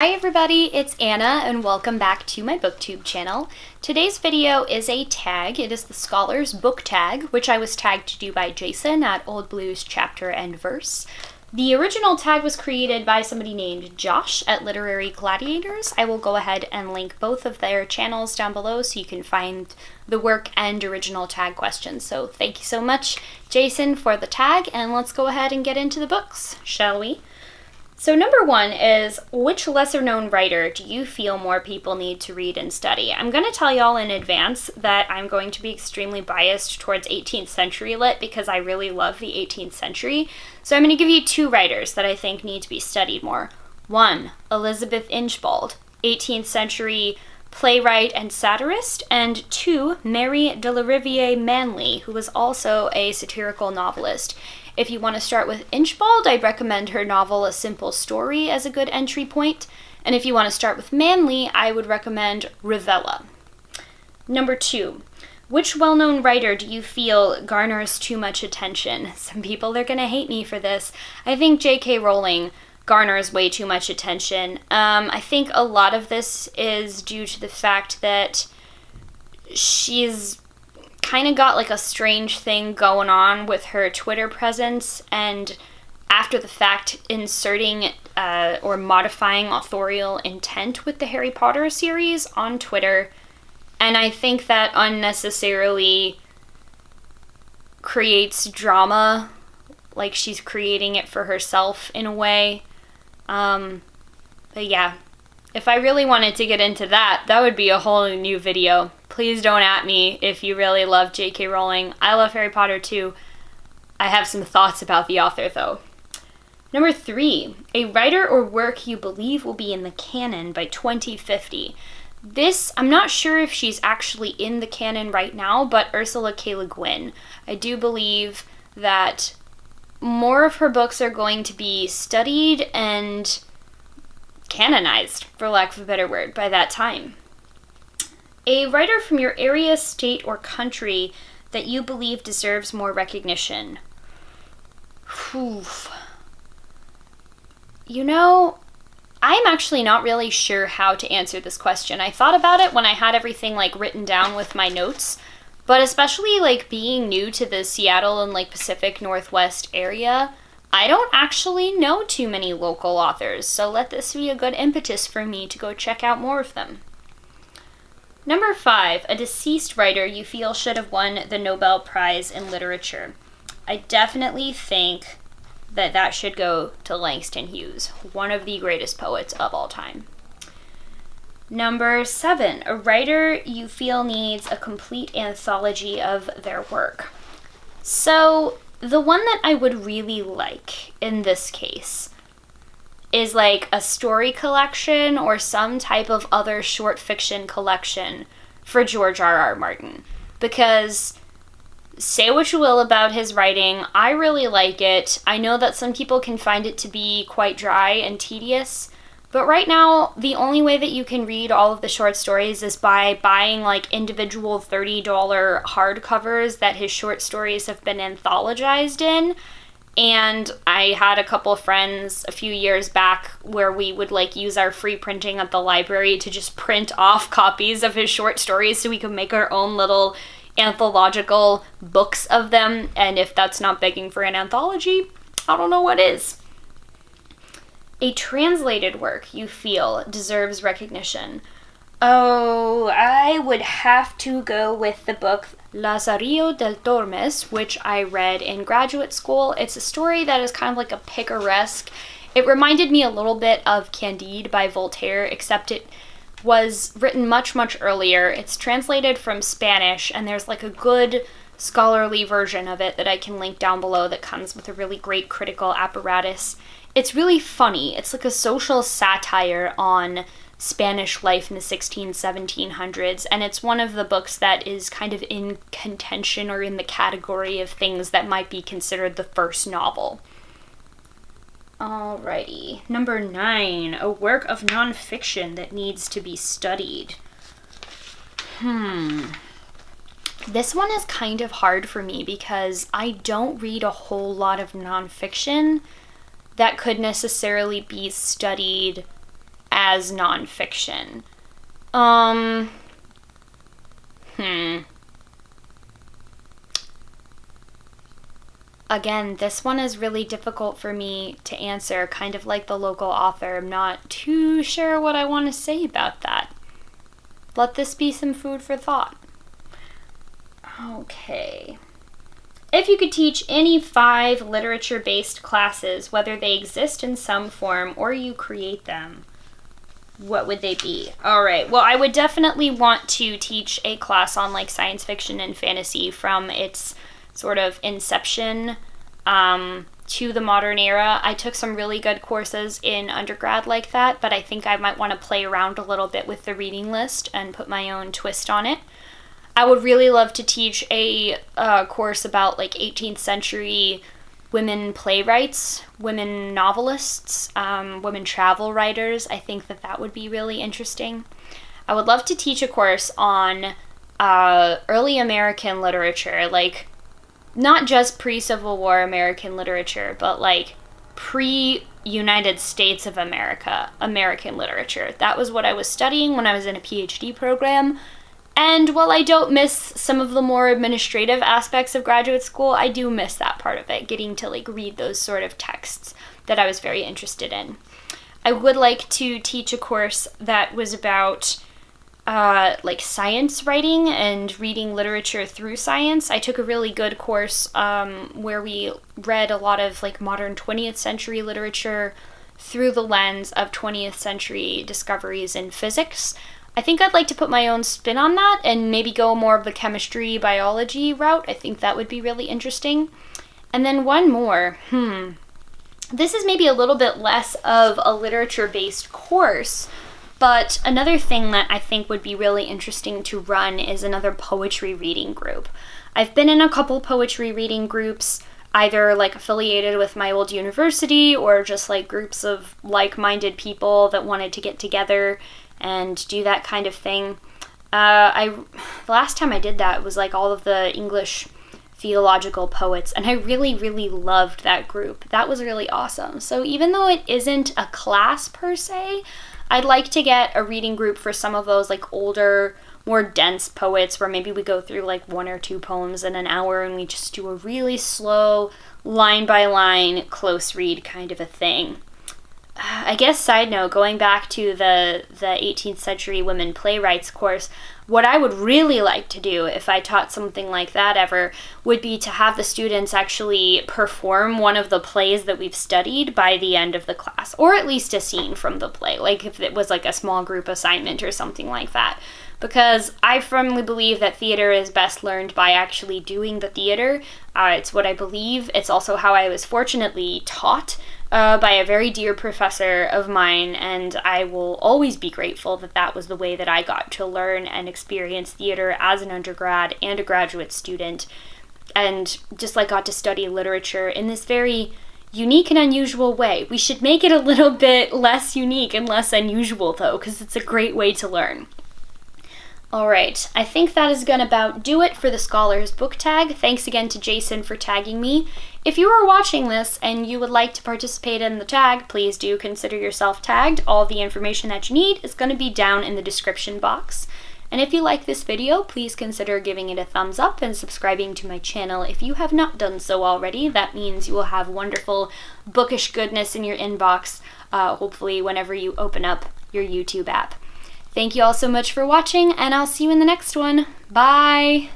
Hi everybody, it's Anna and welcome back to my booktube channel. Today's video is a tag. It is the Scholars Book Tag, which I was tagged to do by Jason at Old Blues Chapter and Verse. The original tag was created by somebody named Josh at Literary Gladiators. I will go ahead and link both of their channels down below so you can find the work and original tag questions. So thank you so much, Jason, for the tag, and let's go ahead and get into the books, shall we? So number one is, which lesser-known writer do you feel more people need to read and study? I'm going to tell y'all in advance that I'm going to be extremely biased towards 18th century lit because I really love the 18th century. So I'm going to give you two writers that I think need to be studied more. One, Elizabeth Inchbald, 18th century playwright and satirist, and two, Mary de la Riviere Manley, who was also a satirical novelist. If you want to start with Inchbald, I'd recommend her novel A Simple Story as a good entry point. And if you want to start with Manley, I would recommend Rivella. Number two, which well-known writer do you feel garners too much attention? Some people are going to hate me for this. I think J.K. Rowling garners way too much attention. I think a lot of this is due to the fact that she's kind of got like a strange thing going on with her Twitter presence, and after the fact inserting or modifying authorial intent with the Harry Potter series on Twitter, and I think that unnecessarily creates drama, like she's creating it for herself in a way. But yeah, if I really wanted to get into that, that would be a whole new video. Please don't at me if you really love J.K. Rowling. I love Harry Potter too. I have some thoughts about the author though. Number three, a writer or work you believe will be in the canon by 2050. This, I'm not sure if she's actually in the canon right now, but Ursula K. Le Guin. I do believe that more of her books are going to be studied and canonized, for lack of a better word, by that time. A writer from your area, state, or country that you believe deserves more recognition. Whew. You know, I'm actually not really sure how to answer this question. I thought about it when I had everything like written down with my notes, but especially like being new to the Seattle and like Pacific Northwest area, I don't actually know too many local authors, so let this be a good impetus for me to go check out more of them. Number five, a deceased writer you feel should have won the Nobel Prize in Literature. I definitely think that that should go to Langston Hughes, one of the greatest poets of all time. Number seven, a writer you feel needs a complete anthology of their work. So the one that I would really like in this case is like a story collection or some type of other short fiction collection for George R.R. Martin. Because say what you will about his writing, I really like it. I know that some people can find it to be quite dry and tedious, but right now the only way that you can read all of the short stories is by buying like individual $30 hardcovers that his short stories have been anthologized in. And I had a couple of friends a few years back where we would like use our free printing at the library to just print off copies of his short stories so we could make our own little anthological books of them. And if that's not begging for an anthology, I don't know what is. A translated work you feel deserves recognition. Oh, I would have to go with the book Lazarillo del Tormes, which I read in graduate school. It's a story that is kind of like a picaresque. It reminded me a little bit of Candide by Voltaire, except it was written much, much earlier. It's translated from Spanish, and there's like a good scholarly version of it that I can link down below that comes with a really great critical apparatus. It's really funny. It's like a social satire on Spanish life in the 1700s, and it's one of the books that is kind of in contention or in the category of things that might be considered the first novel. Alrighty. Number 9, a work of nonfiction that needs to be studied. This one is kind of hard for me because I don't read a whole lot of nonfiction that could necessarily be studied as nonfiction. Again, this one is really difficult for me to answer, kind of like the local author. I'm not too sure what I want to say about that. Let this be some food for thought. Okay. If you could teach any 5 literature-based classes, whether they exist in some form or you create them, what would they be? All right. Well, I would definitely want to teach a class on like science fiction and fantasy from its sort of inception to the modern era. I took some really good courses in undergrad like that, but I think I might want to play around a little bit with the reading list and put my own twist on it. I would really love to teach a course about like 18th century women playwrights, women novelists, women travel writers. I think that would be really interesting. I would love to teach a course on early American literature, like not just pre-Civil War American literature, but like pre-United States of America American literature. That was what I was studying when I was in a PhD program. And while I don't miss some of the more administrative aspects of graduate school, I do miss that part of it, getting to like read those sort of texts that I was very interested in. I would like to teach a course that was about like science writing and reading literature through science. I took a really good course where we read a lot of like modern 20th century literature through the lens of 20th century discoveries in physics. I think I'd like to put my own spin on that and maybe go more of the chemistry, biology route. I think that would be really interesting. And then one more. This is maybe a little bit less of a literature-based course, but another thing that I think would be really interesting to run is another poetry reading group. I've been in a couple poetry reading groups, either like affiliated with my old university or just like groups of like-minded people that wanted to get together and do that kind of thing. The last time I did that was like all of the English theological poets, and I really, really loved that group. That was really awesome. So even though it isn't a class per se, I'd like to get a reading group for some of those like older, more dense poets where maybe we go through like 1 or 2 poems in an hour and we just do a really slow, line by line, close read kind of a thing. I guess, side note, going back to the 18th century women playwrights course, what I would really like to do if I taught something like that ever would be to have the students actually perform one of the plays that we've studied by the end of the class, or at least a scene from the play, like if it was like a small group assignment or something like that. Because I firmly believe that theater is best learned by actually doing the theater. It's what I believe. It's also how I was fortunately taught by a very dear professor of mine, and I will always be grateful that that was the way that I got to learn and experience theater as an undergrad and a graduate student, and just like got to study literature in this very unique and unusual way. We should make it a little bit less unique and less unusual though, because it's a great way to learn. Alright, I think that is gonna about do it for the Scholars Book Tag. Thanks again to Jason for tagging me. If you are watching this and you would like to participate in the tag, please do consider yourself tagged. All the information that you need is going to be down in the description box. And if you like this video, please consider giving it a thumbs up and subscribing to my channel if you have not done so already. That means you will have wonderful bookish goodness in your inbox, hopefully whenever you open up your YouTube app. Thank you all so much for watching, and I'll see you in the next one. Bye!